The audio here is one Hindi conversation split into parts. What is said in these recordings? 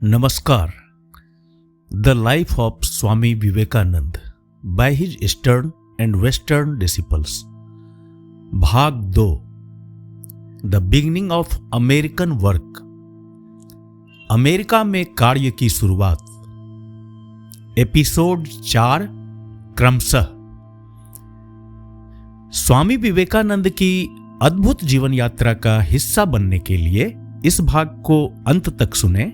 Namaskar. The life of Swami Vivekanand by his Eastern and Western disciples. भाग 2. The beginning of American work. America में कार्य की शुरुआत. एपिसोड 4 क्रमशः. स्वामी विवेकानंद की अद्भुत जीवन यात्रा का हिस्सा बनने के लिए इस भाग को अंत तक सुने.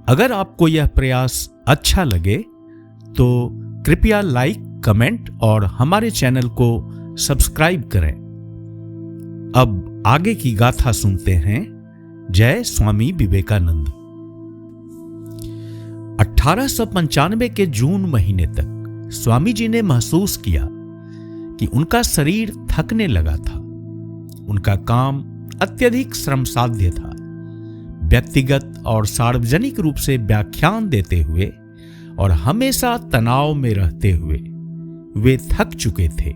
अगर आपको यह प्रयास अच्छा लगे तो कृपया लाइक, कमेंट और हमारे चैनल को सब्सक्राइब करें. अब आगे की गाथा सुनते हैं. जय स्वामी विवेकानंद. 1895 के जून महीने तक स्वामी जी ने महसूस किया कि उनका शरीर थकने लगा था. उनका काम अत्यधिक श्रमसाध्य था. व्यक्तिगत और सार्वजनिक रूप से व्याख्यान देते हुए और हमेशा तनाव में रहते हुए वे थक चुके थे.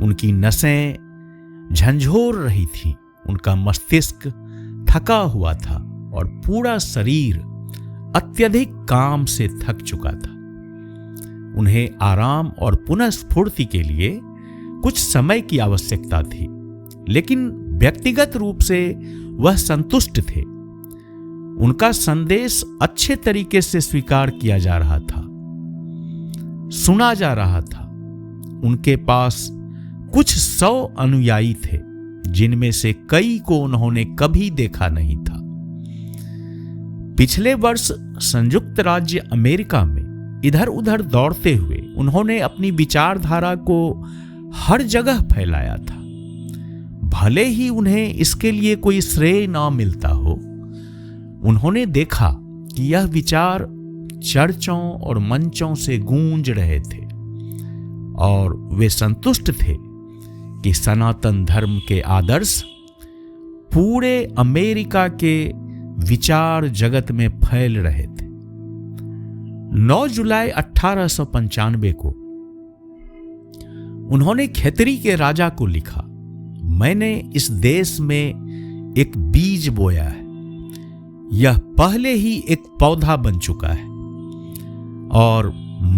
उनकी नसें झंझोर रही थीं. उनका मस्तिष्क थका हुआ था और पूरा शरीर अत्यधिक काम से थक चुका था. उन्हें आराम और पुनःस्फूर्ति के लिए कुछ समय की आवश्यकता थी, लेकिन व्यक्तिगत रूप से वह संतुष्ट थे. उनका संदेश अच्छे तरीके से स्वीकार किया जा रहा था, सुना जा रहा था. उनके पास कुछ 100 अनुयायी थे, जिनमें से कई को उन्होंने कभी देखा नहीं था. पिछले वर्ष संयुक्त राज्य अमेरिका में इधर उधर दौड़ते हुए उन्होंने अपनी विचारधारा को हर जगह फैलाया था. भले ही उन्हें इसके लिए कोई श्रेय ना मिलता हो, उन्होंने देखा कि यह विचार चर्चों और मंचों से गूंज रहे थे और वे संतुष्ट थे कि सनातन धर्म के आदर्श पूरे अमेरिका के विचार जगत में फैल रहे थे. 9 जुलाई 1895 को उन्होंने खेतरी के राजा को लिखा, मैंने इस देश में एक बीज बोया है. यह पहले ही एक पौधा बन चुका है और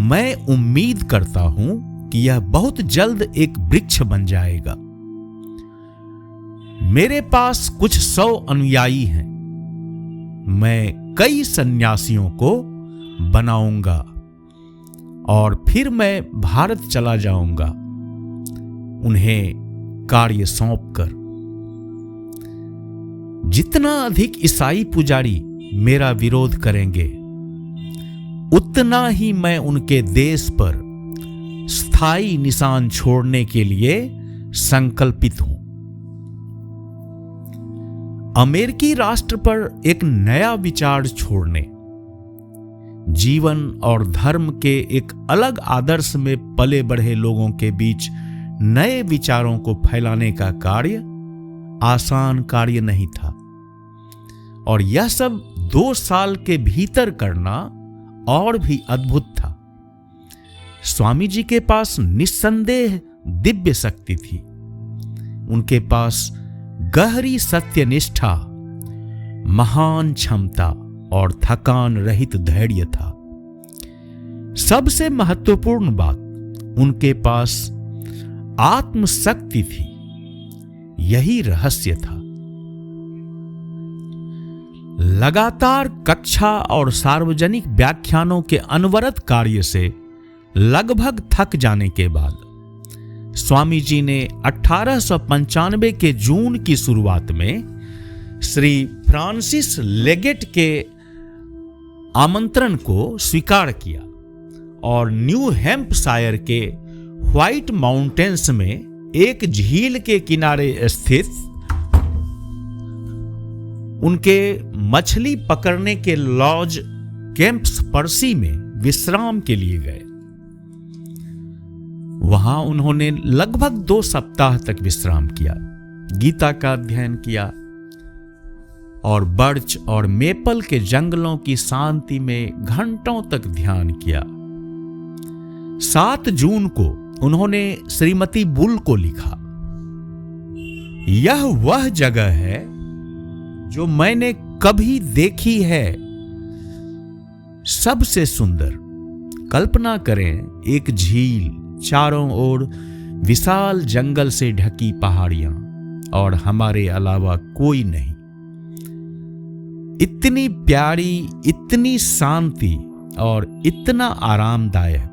मैं उम्मीद करता हूं कि यह बहुत जल्द एक वृक्ष बन जाएगा. मेरे पास कुछ 100 अनुयायी हैं. मैं कई सन्यासियों को बनाऊंगा और फिर मैं भारत चला जाऊंगा, उन्हें कार्य सौंपकर. जितना अधिक ईसाई पुजारी मेरा विरोध करेंगे, उतना ही मैं उनके देश पर स्थायी निशान छोड़ने के लिए संकल्पित हूं. अमेरिकी राष्ट्र पर एक नया विचार छोड़ने, जीवन और धर्म के एक अलग आदर्श में पले बढ़े लोगों के बीच नए विचारों को फैलाने का कार्य आसान कार्य नहीं था, और यह सब 2 साल के भीतर करना और भी अद्भुत था. स्वामी जी के पास निस्संदेह दिव्य शक्ति थी. उनके पास गहरी सत्यनिष्ठा, महान क्षमता और थकान रहित धैर्य था. सबसे महत्वपूर्ण बात, उनके पास आत्मशक्ति थी. यही रहस्य था. लगातार कक्षा और सार्वजनिक व्याख्यानों के अनवरत कार्य से लगभग थक जाने के बाद स्वामी जी ने 1895 के जून की शुरुआत में श्री फ्रांसिस लेगेट के आमंत्रण को स्वीकार किया और न्यू हैम्पशायर के व्हाइट माउंटेन्स में एक झील के किनारे स्थित उनके मछली पकड़ने के लॉज कैंप्स पर्सी में विश्राम के लिए गए. वहां उन्होंने लगभग 2 सप्ताह तक विश्राम किया, गीता का अध्ययन किया और बर्च और मेपल के जंगलों की शांति में घंटों तक ध्यान किया. 7 जून को उन्होंने श्रीमती बुल को लिखा, यह वह जगह है जो मैंने कभी देखी है सबसे सुंदर। कल्पना करें एक झील, चारों ओर विशाल जंगल से ढकी पहाड़ियां और हमारे अलावा कोई नहीं। इतनी प्यारी, इतनी शांति और इतना आरामदायक।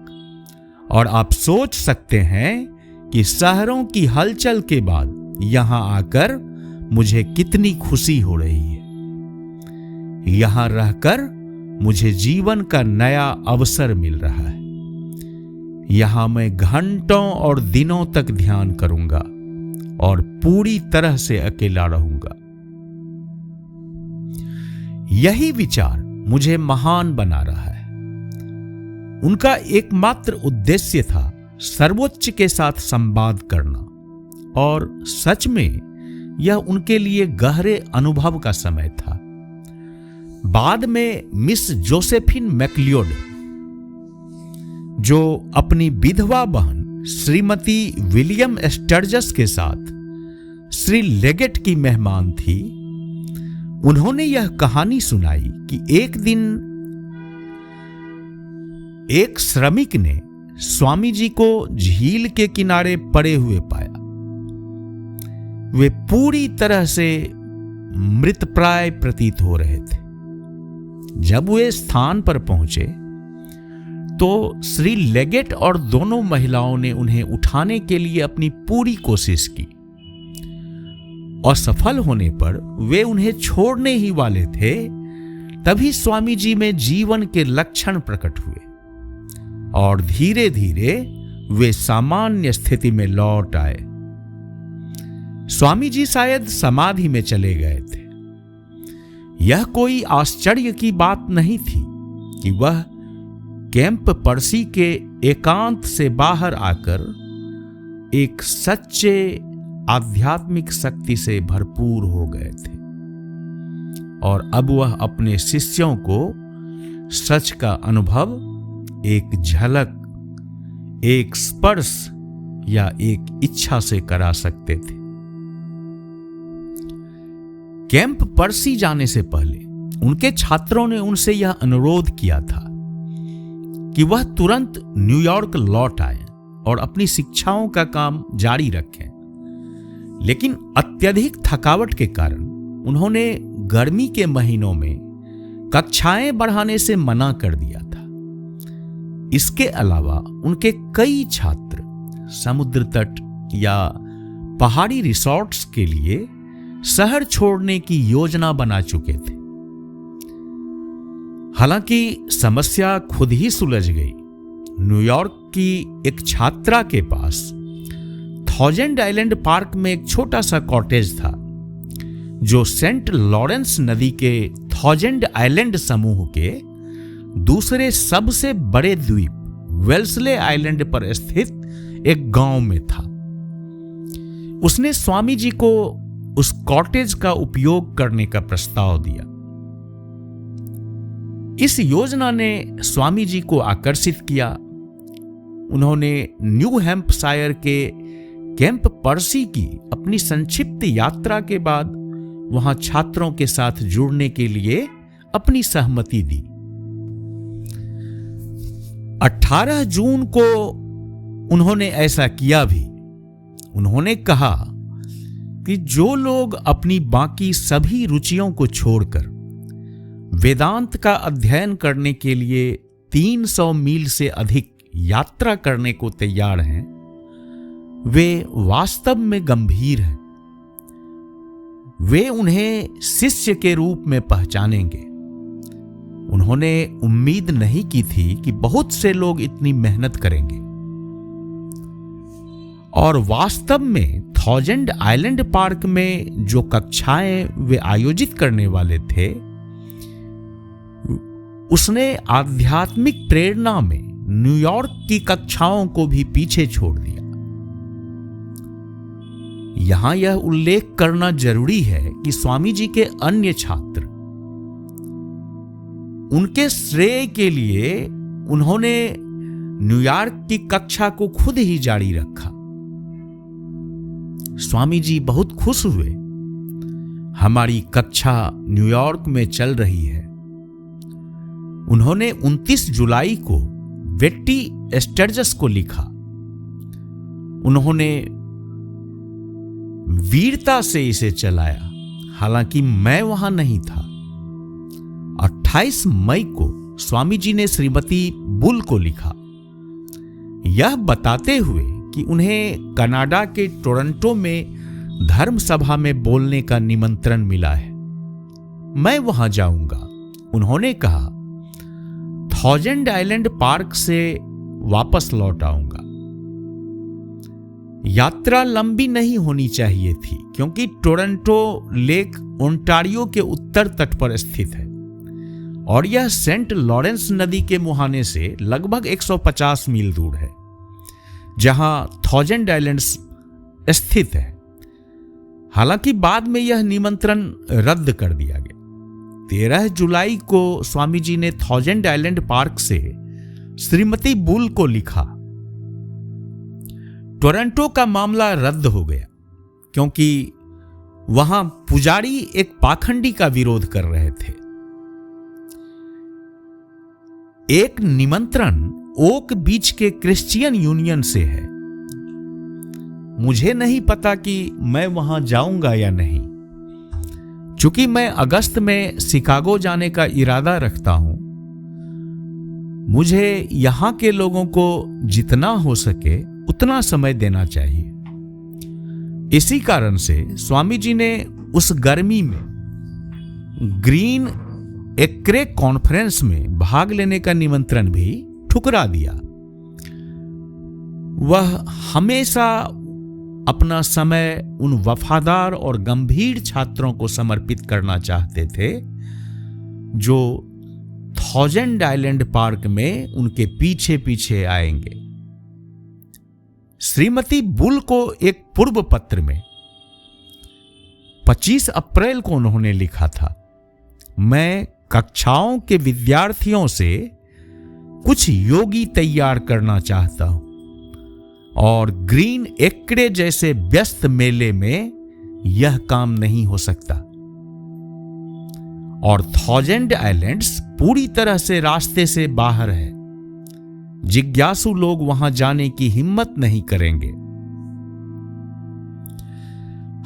और आप सोच सकते हैं कि शहरों की हलचल के बाद यहां आकर मुझे कितनी खुशी हो रही है। यहां रहकर मुझे जीवन का नया अवसर मिल रहा है। यहां मैं घंटों और दिनों तक ध्यान करूंगा और पूरी तरह से अकेला रहूंगा। यही विचार मुझे महान बना रहा है। उनका एकमात्र उद्देश्य था सर्वोच्च के साथ संवाद करना, और सच में यह उनके लिए गहरे अनुभव का समय था। बाद में मिस जोसेफिन मैक्लियोड, जो अपनी विधवा बहन श्रीमती विलियम स्टर्जस के साथ श्री लेगेट की मेहमान थी, उन्होंने यह कहानी सुनाई कि एक दिन एक श्रमिक ने स्वामी जी को झील के किनारे पड़े हुए पाया। वे पूरी तरह से मृतप्राय प्रतीत हो रहे थे। जब वे स्थान पर पहुंचे तो श्री लेगेट और दोनों महिलाओं ने उन्हें उठाने के लिए अपनी पूरी कोशिश की। असफल होने पर वे उन्हें छोड़ने ही वाले थे, तभी स्वामी जी में जीवन के लक्षण प्रकट हुए और धीरे धीरे वे सामान्य स्थिति में लौट आए। स्वामी जी शायद समाधि में चले गए थे। यह कोई आश्चर्य की बात नहीं थी कि वह कैंप पर्सी के एकांत से बाहर आकर एक सच्चे आध्यात्मिक शक्ति से भरपूर हो गए थे, और अब वह अपने शिष्यों को सच का अनुभव एक झलक, एक स्पर्श या एक इच्छा से करा सकते थे। कैंप पर्सी जाने से पहले उनके छात्रों ने उनसे यह अनुरोध किया था कि वह तुरंत न्यूयॉर्क लौट आए और अपनी शिक्षाओं का काम जारी रखें। लेकिन अत्यधिक थकावट के कारण उन्होंने गर्मी के महीनों में कक्षाएं बढ़ाने से मना कर दिया था। इसके अलावा उनके कई छात्र समुद्र तट या पहाड़ी रिसोर्ट्स के लिए शहर छोड़ने की योजना बना चुके थे। हालांकि समस्या खुद ही सुलझ गई। न्यूयॉर्क की एक छात्रा के पास थाउजेंड आइलैंड पार्क में एक छोटा सा कॉटेज था, जो सेंट लॉरेंस नदी के थाउजेंड आइलैंड समूह के दूसरे सबसे बड़े द्वीप वेल्सले आइलैंड पर स्थित एक गांव में था। उसने स्वामी जी को उस कॉटेज का उपयोग करने का प्रस्ताव दिया। इस योजना ने स्वामी जी को आकर्षित किया। उन्होंने न्यू हैम्पशायर के कैंप पर्सी की अपनी संक्षिप्त यात्रा के बाद वहां छात्रों के साथ जुड़ने के लिए अपनी सहमति दी। 18 जून को उन्होंने ऐसा किया भी। उन्होंने कहा कि जो लोग अपनी बाकी सभी रुचियों को छोड़कर वेदांत का अध्ययन करने के लिए 300 मील से अधिक यात्रा करने को तैयार हैं, वे वास्तव में गंभीर हैं। वे उन्हें शिष्य के रूप में पहचानेंगे। उन्होंने उम्मीद नहीं की थी कि बहुत से लोग इतनी मेहनत करेंगे, और वास्तव में थाउजेंड आइलैंड पार्क में जो कक्षाएं वे आयोजित करने वाले थे, उसने आध्यात्मिक प्रेरणा में न्यूयॉर्क की कक्षाओं को भी पीछे छोड़ दिया। यहां यह उल्लेख करना जरूरी है कि स्वामी जी के अन्य छात्र, उनके श्रेय के लिए उन्होंने न्यूयॉर्क की कक्षा को खुद ही जारी रखा। स्वामी जी बहुत खुश हुए। हमारी कक्षा न्यूयॉर्क में चल रही है। उन्होंने 29 जुलाई को बेट्टी स्टर्जस को लिखा। उन्होंने वीरता से इसे चलाया, हालांकि मैं वहां नहीं था। 28 मई को स्वामी जी ने श्रीमती बुल को लिखा, यह बताते हुए कि उन्हें कनाडा के टोरंटो में धर्म सभा में बोलने का निमंत्रण मिला है। मैं वहां जाऊंगा। उन्होंने कहा, 1000 आइलैंड पार्क से वापस लौट आऊंगा। यात्रा लंबी नहीं होनी चाहिए थी, क्योंकि टोरंटो लेक ओंटारियो के उत्तर तट पर स्थित है और यह सेंट लॉरेंस नदी के मुहाने से लगभग 150 मील दूर है, जहां 1000 आइलैंड्स स्थित है। हालांकि बाद में यह निमंत्रण रद्द कर दिया गया। 13 जुलाई को स्वामी जी ने 1000 आइलैंड पार्क से श्रीमती बुल को लिखा। टोरंटो का मामला रद्द हो गया, क्योंकि वहां पुजारी एक पाखंडी का विरोध कर रहे थे। एक निमंत्रण ओक बीच के क्रिश्चियन यूनियन से है। मुझे नहीं पता कि मैं वहां जाऊंगा या नहीं। चूंकि मैं अगस्त में शिकागो जाने का इरादा रखता हूं, मुझे यहां के लोगों को जितना हो सके उतना समय देना चाहिए। इसी कारण से स्वामी जी ने उस गर्मी में ग्रीन एक्रे कॉन्फ्रेंस में भाग लेने का निमंत्रण भी ठुकरा दिया। वह हमेशा अपना समय उन वफादार और गंभीर छात्रों को समर्पित करना चाहते थे जो 1000 आइलैंड पार्क में उनके पीछे पीछे आएंगे। श्रीमती बुल को एक पूर्व पत्र में 25 अप्रैल को उन्होंने लिखा था, मैं कक्षाओं के विद्यार्थियों से कुछ योगी तैयार करना चाहता हूं और ग्रीन एक्रे जैसे व्यस्त मेले में यह काम नहीं हो सकता। और 1000 आइलैंड्स पूरी तरह से रास्ते से बाहर है। जिज्ञासु लोग वहां जाने की हिम्मत नहीं करेंगे।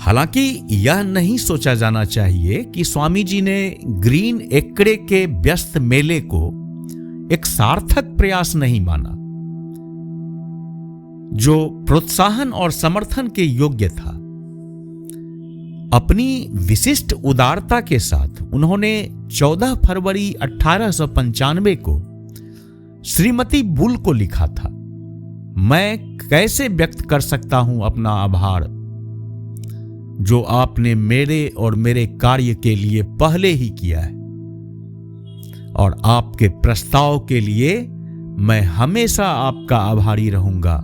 हालांकि यह नहीं सोचा जाना चाहिए कि स्वामी जी ने ग्रीन एक्रे के व्यस्त मेले को एक सार्थक प्रयास नहीं माना, जो प्रोत्साहन और समर्थन के योग्य था। अपनी विशिष्ट उदारता के साथ उन्होंने 14 फरवरी 1895 को श्रीमती बुल को लिखा था, मैं कैसे व्यक्त कर सकता हूं अपना आभार, जो आपने मेरे और मेरे कार्य के लिए पहले ही किया है, और आपके प्रस्ताव के लिए मैं हमेशा आपका आभारी रहूंगा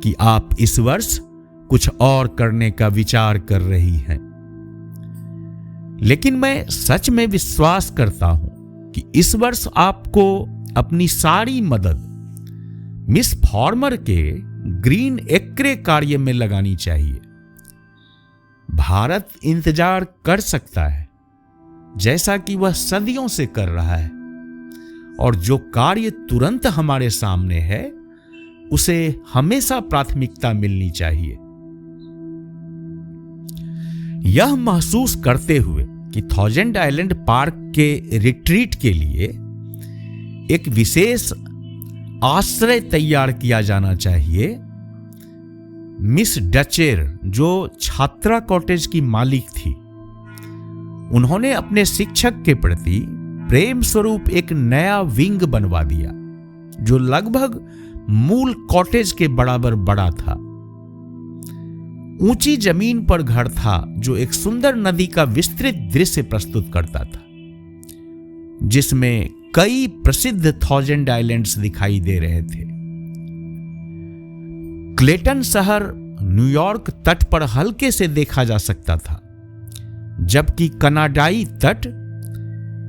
कि आप इस वर्ष कुछ और करने का विचार कर रही हैं। लेकिन मैं सच में विश्वास करता हूं कि इस वर्ष आपको अपनी सारी मदद मिस फॉर्मर के ग्रीन एक्रे कार्य में लगानी चाहिए। भारत इंतजार कर सकता है, जैसा कि वह सदियों से कर रहा है, और जो कार्य तुरंत हमारे सामने है उसे हमेशा प्राथमिकता मिलनी चाहिए। यह महसूस करते हुए कि 1000 आइलैंड पार्क के रिट्रीट के लिए एक विशेष आश्रय तैयार किया जाना चाहिए, मिस डचेर, जो छात्रा कॉटेज की मालिक थी, उन्होंने अपने शिक्षक के प्रति प्रेम स्वरूप एक नया विंग बनवा दिया, जो लगभग मूल कॉटेज के बराबर बड़ा था। ऊंची जमीन पर घर था, जो एक सुंदर नदी का विस्तृत दृश्य प्रस्तुत करता था, जिसमें कई प्रसिद्ध 1000 आइलैंड्स दिखाई दे रहे थे। क्लेटन शहर न्यूयॉर्क तट पर हल्के से देखा जा सकता था, जबकि कनाडाई तट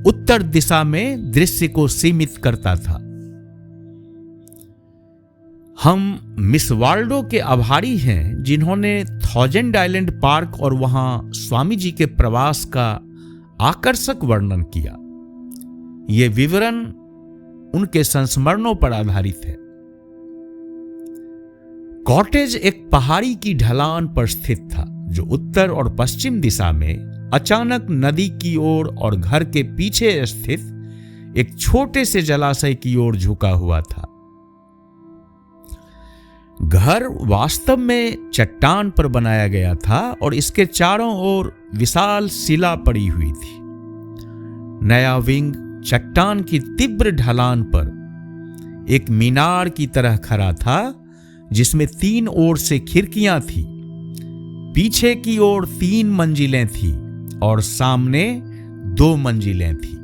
उत्तर दिशा में दृश्य को सीमित करता था। हम मिस वाल्डो के आभारी हैं, जिन्होंने 1000 आइलैंड पार्क और वहां स्वामी जी के प्रवास का आकर्षक वर्णन किया। ये विवरण उनके संस्मरणों पर आधारित है। कॉटेज एक पहाड़ी की ढलान पर स्थित था जो उत्तर और पश्चिम दिशा में अचानक नदी की ओर और घर के पीछे स्थित एक छोटे से जलाशय की ओर झुका हुआ था। घर वास्तव में चट्टान पर बनाया गया था और इसके चारों ओर विशाल शिला पड़ी हुई थी। नया विंग चट्टान की तीव्र ढलान पर एक मीनार की तरह खड़ा था जिसमें 3 ओर से खिड़कियां थी। पीछे की ओर 3 मंजिलें थी और सामने 2 मंजिलें थी।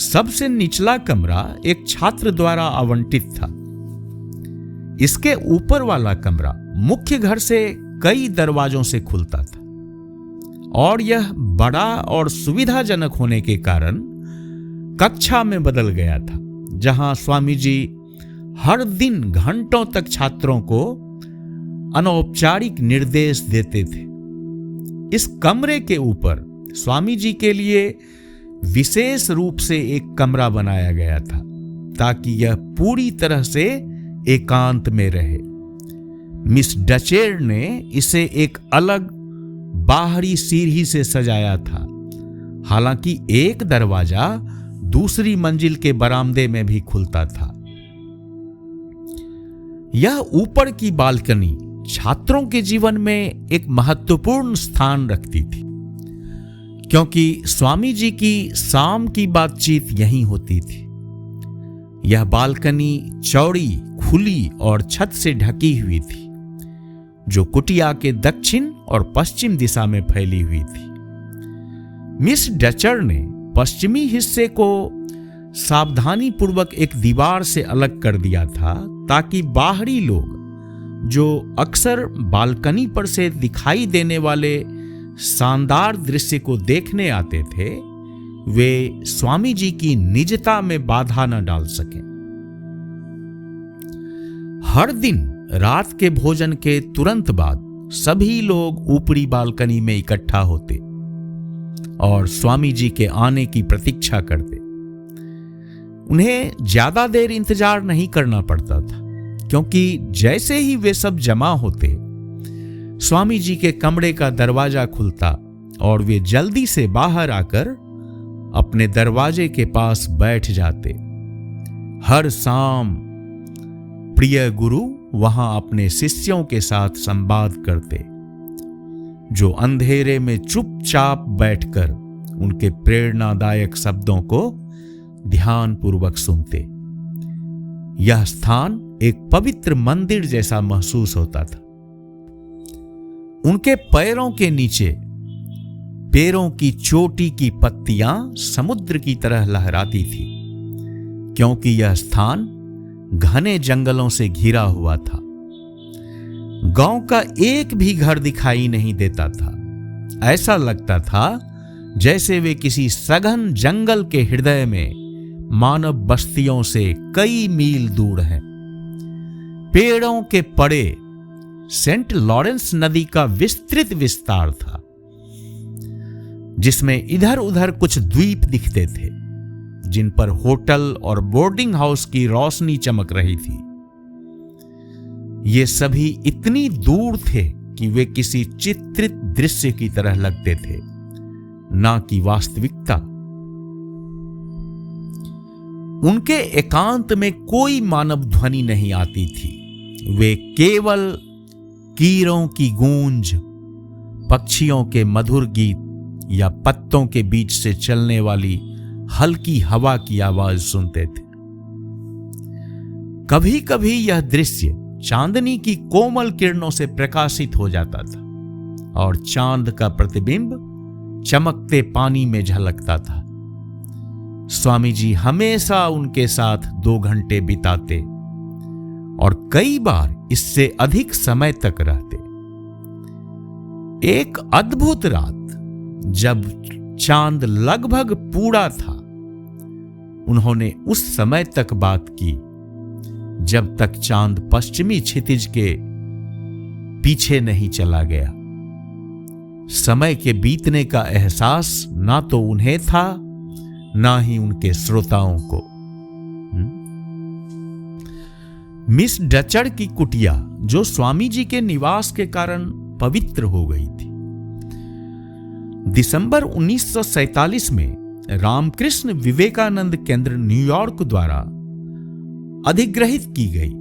सबसे निचला कमरा एक छात्र द्वारा आवंटित था। इसके ऊपर वाला कमरा मुख्य घर से कई दरवाजों से खुलता था और यह बड़ा और सुविधाजनक होने के कारण कक्षा में बदल गया था, जहां स्वामी जी हर दिन घंटों तक छात्रों को अनौपचारिक निर्देश देते थे। इस कमरे के ऊपर स्वामी जी के लिए विशेष रूप से एक कमरा बनाया गया था ताकि यह पूरी तरह से एकांत में रहे। मिस डचेर ने इसे एक अलग बाहरी सीढ़ी से सजाया था। हालांकि एक दरवाजा दूसरी मंजिल के बरामदे में भी खुलता था। यह ऊपर की बालकनी छात्रों के जीवन में एक महत्वपूर्ण स्थान रखती थी, क्योंकि स्वामी जी की शाम की बातचीत यहीं होती थी। यह बालकनी चौड़ी, खुली और छत से ढकी हुई थी, जो कुटिया के दक्षिण और पश्चिम दिशा में फैली हुई थी। मिस डचर ने पश्चिमी हिस्से को सावधानी पूर्वक एक दीवार से अलग कर दिया था ताकि बाहरी लोग जो अक्सर बालकनी पर से दिखाई देने वाले शानदार दृश्य को देखने आते थे, वे स्वामी जी की निजता में बाधा न डाल सकें। हर दिन रात के भोजन के तुरंत बाद सभी लोग ऊपरी बालकनी में इकट्ठा होते और स्वामी जी के आने की प्रतीक्षा करते। उन्हें ज्यादा देर इंतजार नहीं करना पड़ता था, क्योंकि जैसे ही वे सब जमा होते, स्वामी जी के कमरे का दरवाजा खुलता और वे जल्दी से बाहर आकर अपने दरवाजे के पास बैठ जाते। हर शाम प्रिय गुरु वहां अपने शिष्यों के साथ संवाद करते, जो अंधेरे में चुपचाप बैठकर उनके प्रेरणादायक शब्दों को ध्यानपूर्वक सुनते। यह स्थान एक पवित्र मंदिर जैसा महसूस होता था। उनके पैरों के नीचे पेड़ों की चोटी की पत्तियां समुद्र की तरह लहराती थी, क्योंकि यह स्थान घने जंगलों से घिरा हुआ था। गांव का एक भी घर दिखाई नहीं देता था। ऐसा लगता था जैसे वे किसी सघन जंगल के हृदय में मानव बस्तियों से कई मील दूर हैं। पेड़ों के पड़े सेंट लॉरेंस नदी का विस्तृत विस्तार था, जिसमें इधर उधर कुछ द्वीप दिखते थे, जिन पर होटल और बोर्डिंग हाउस की रोशनी चमक रही थी। ये सभी इतनी दूर थे कि वे किसी चित्रित दृश्य की तरह लगते थे, ना कि वास्तविकता। उनके एकांत में कोई मानव ध्वनि नहीं आती थी। वे केवल कीरों की गूंज, पक्षियों के मधुर गीत या पत्तों के बीच से चलने वाली हल्की हवा की आवाज सुनते थे। कभी कभी यह दृश्य चांदनी की कोमल किरणों से प्रकाशित हो जाता था और चांद का प्रतिबिंब चमकते पानी में झलकता था। स्वामी जी हमेशा उनके साथ 2 घंटे बिताते और कई बार इससे अधिक समय तक रहते। एक अद्भुत रात, जब चांद लगभग पूरा था, उन्होंने उस समय तक बात की जब तक चांद पश्चिमी क्षितिज के पीछे नहीं चला गया। समय के बीतने का एहसास ना तो उन्हें था, ना ही उनके श्रोताओं को। मिस डचड़ की कुटिया, जो स्वामी जी के निवास के कारण पवित्र हो गई थी, दिसंबर 1947 में रामकृष्ण विवेकानंद केंद्र न्यूयॉर्क द्वारा अधिग्रहित की गई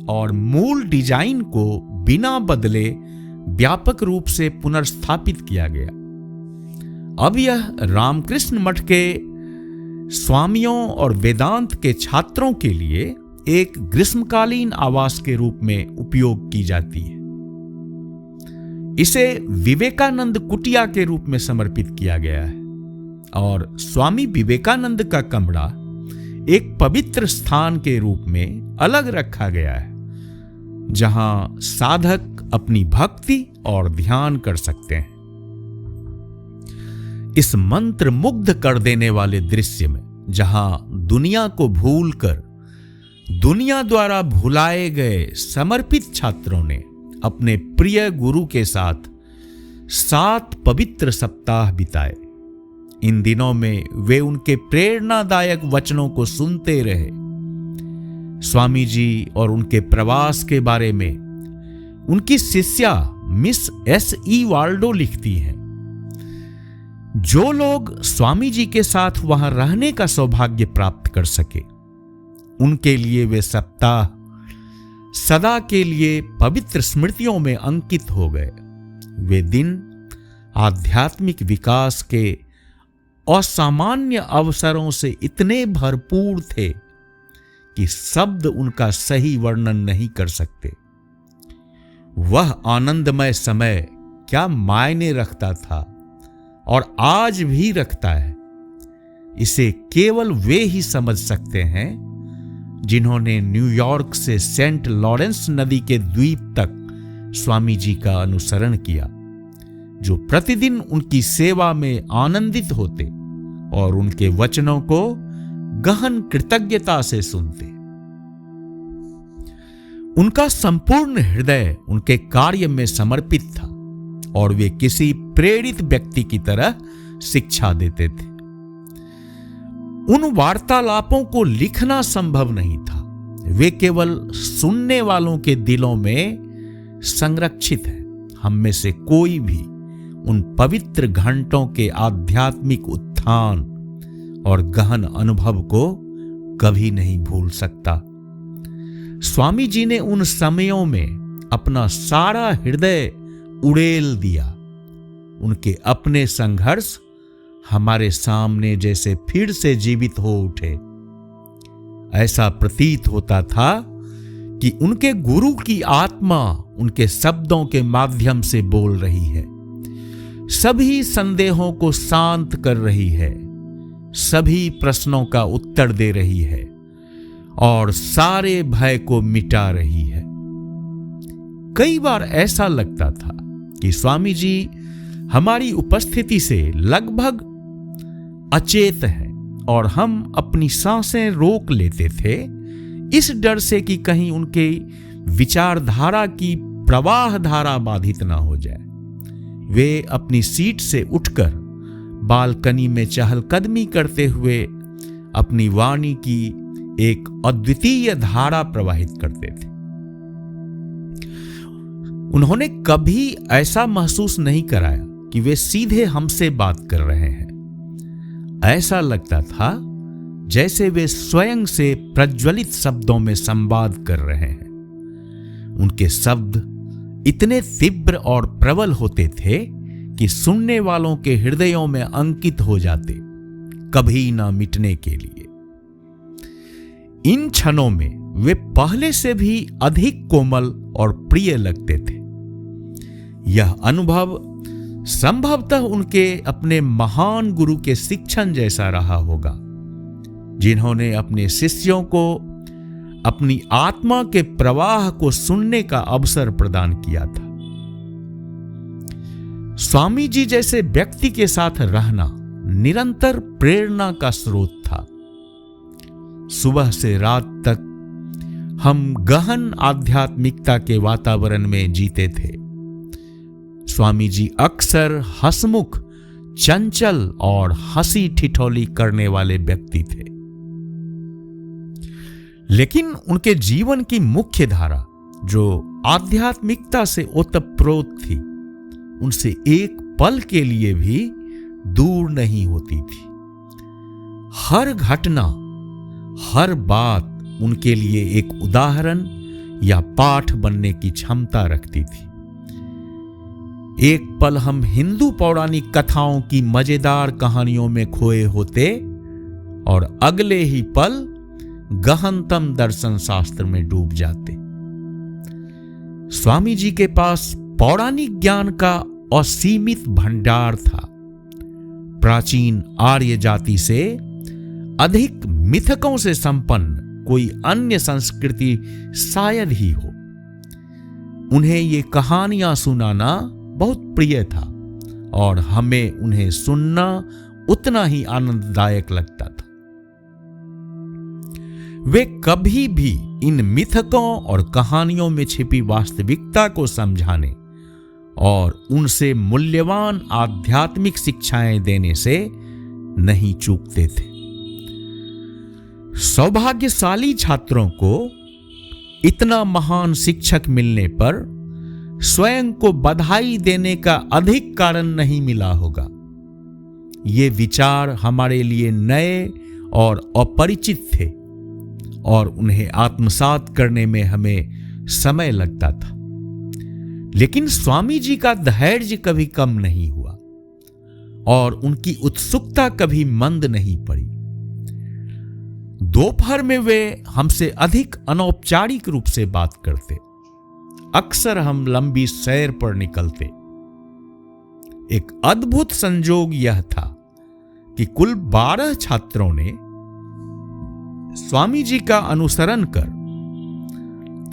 और मूल डिजाइन को बिना बदले व्यापक रूप से पुनर्स्थापित किया गया। अब यह रामकृष्ण मठ के स्वामियों और वेदांत के छात्रों के लिए एक ग्रीष्मकालीन आवास के रूप में उपयोग की जाती है। इसे विवेकानंद कुटिया के रूप में समर्पित किया गया है और स्वामी विवेकानंद का कमरा एक पवित्र स्थान के रूप में अलग रखा गया है, जहां साधक अपनी भक्ति और ध्यान कर सकते हैं। इस मंत्र मुग्ध कर देने वाले दृश्य में, जहां दुनिया को भूलकर दुनिया द्वारा भुलाए गए समर्पित छात्रों ने अपने प्रिय गुरु के साथ 7 पवित्र सप्ताह बिताए, इन दिनों में वे उनके प्रेरणादायक वचनों को सुनते रहे। स्वामी जी और उनके प्रवास के बारे में उनकी शिष्या मिस S.E. वाल्डो लिखती हैं, जो लोग स्वामी जी के साथ वहां रहने का सौभाग्य प्राप्त कर सके, उनके लिए वे सप्ताह सदा के लिए पवित्र स्मृतियों में अंकित हो गए। वे दिन आध्यात्मिक विकास के असामान्य अवसरों से इतने भरपूर थे कि शब्द उनका सही वर्णन नहीं कर सकते। वह आनंदमय समय क्या मायने रखता था और आज भी रखता है, इसे केवल वे ही समझ सकते हैं जिन्होंने न्यूयॉर्क से सेंट लॉरेंस नदी के द्वीप तक स्वामी जी का अनुसरण किया, जो प्रतिदिन उनकी सेवा में आनंदित होते और उनके वचनों को गहन कृतज्ञता से सुनते। उनका संपूर्ण हृदय उनके कार्य में समर्पित था और वे किसी प्रेरित व्यक्ति की तरह शिक्षा देते थे। उन वार्तालापों को लिखना संभव नहीं था, वे केवल सुनने वालों के दिलों में संरक्षित है। हम में से कोई भी उन पवित्र घंटों के आध्यात्मिक उत्थान और गहन अनुभव को कभी नहीं भूल सकता। स्वामी जी ने उन समयों में अपना सारा हृदय उड़ेल दिया। उनके अपने संघर्ष हमारे सामने जैसे फिर से जीवित हो उठे। ऐसा प्रतीत होता था कि उनके गुरु की आत्मा उनके शब्दों के माध्यम से बोल रही है, सभी संदेहों को शांत कर रही है, सभी प्रश्नों का उत्तर दे रही है और सारे भय को मिटा रही है। कई बार ऐसा लगता था कि स्वामी जी हमारी उपस्थिति से लगभग अचेत हैं और हम अपनी सांसें रोक लेते थे, इस डर से कि कहीं उनके विचारधारा की प्रवाह धारा बाधित ना हो जाए। वे अपनी सीट से उठकर बालकनी में चहलकदमी करते हुए अपनी वाणी की एक अद्वितीय धारा प्रवाहित करते थे। उन्होंने कभी ऐसा महसूस नहीं कराया कि वे सीधे हमसे बात कर रहे हैं। ऐसा लगता था जैसे वे स्वयं से प्रज्वलित शब्दों में संवाद कर रहे हैं। उनके शब्द इतने तीव्र और प्रबल होते थे कि सुनने वालों के हृदयों में अंकित हो जाते, कभी ना मिटने के लिए। इन क्षणों में वे पहले से भी अधिक कोमल और प्रिय लगते थे। यह अनुभव संभवतः उनके अपने महान गुरु के शिक्षण जैसा रहा होगा, जिन्होंने अपने शिष्यों को अपनी आत्मा के प्रवाह को सुनने का अवसर प्रदान किया था। स्वामी जी जैसे व्यक्ति के साथ रहना निरंतर प्रेरणा का स्रोत था। सुबह से रात तक हम गहन आध्यात्मिकता के वातावरण में जीते थे। स्वामी जी अक्सर हंसमुख, चंचल और हंसी ठिठोली करने वाले व्यक्ति थे। लेकिन उनके जीवन की मुख्य धारा, जो आध्यात्मिकता से ओतप्रोत थी, उनसे एक पल के लिए भी दूर नहीं होती थी। हर घटना, हर बात उनके लिए एक उदाहरण या पाठ बनने की क्षमता रखती थी। एक पल हम हिंदू पौराणिक कथाओं की मजेदार कहानियों में खोए होते और अगले ही पल गहनतम दर्शन शास्त्र में डूब जाते। स्वामी जी के पास पौराणिक ज्ञान का असीमित भंडार था। प्राचीन आर्य जाति से अधिक मिथकों से संपन्न कोई अन्य संस्कृति शायद ही हो। उन्हें ये कहानियां सुनाना बहुत प्रिय था और हमें उन्हें सुनना उतना ही आनंददायक लगता था। वे कभी भी इन मिथकों और कहानियों में छिपी वास्तविकता को समझाने और उनसे मूल्यवान आध्यात्मिक शिक्षाएं देने से नहीं चूकते थे। सौभाग्यशाली छात्रों को इतना महान शिक्षक मिलने पर स्वयं को बधाई देने का अधिक कारण नहीं मिला होगा। ये विचार हमारे लिए नए और अपरिचित थे और उन्हें आत्मसात करने में हमें समय लगता था। लेकिन स्वामी जी का धैर्य कभी कम नहीं हुआ और उनकी उत्सुकता कभी मंद नहीं पड़ी। दोपहर में वे हमसे अधिक अनौपचारिक रूप से बात करते। अक्सर हम लंबी सैर पर निकलते। एक अद्भुत संजोग यह था कि कुल 12 छात्रों ने स्वामी जी का अनुसरण कर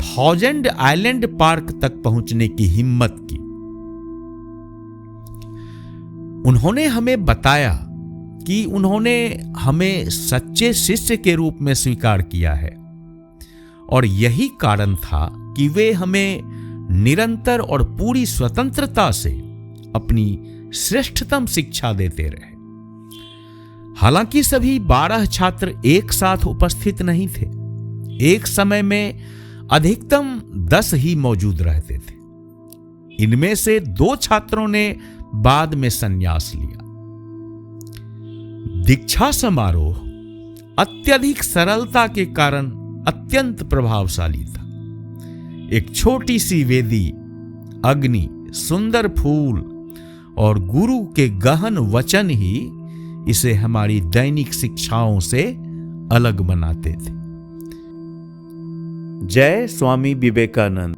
1000 आइलैंड पार्क तक पहुंचने की हिम्मत की। उन्होंने हमें बताया कि उन्होंने हमें सच्चे शिष्य के रूप में स्वीकार किया है और यही कारण था कि वे हमें निरंतर और पूरी स्वतंत्रता से अपनी श्रेष्ठतम शिक्षा देते रहे। हालांकि सभी 12 छात्र एक साथ उपस्थित नहीं थे। एक समय में अधिकतम 10 ही मौजूद रहते थे। इनमें से 2 छात्रों ने बाद में संन्यास लिया। दीक्षा समारोह अत्यधिक सरलता के कारण अत्यंत प्रभावशाली था। एक छोटी सी वेदी, अग्नि, सुंदर फूल और गुरु के गहन वचन ही इसे हमारी दैनिक शिक्षाओं से अलग बनाते थे। जय स्वामी विवेकानंद।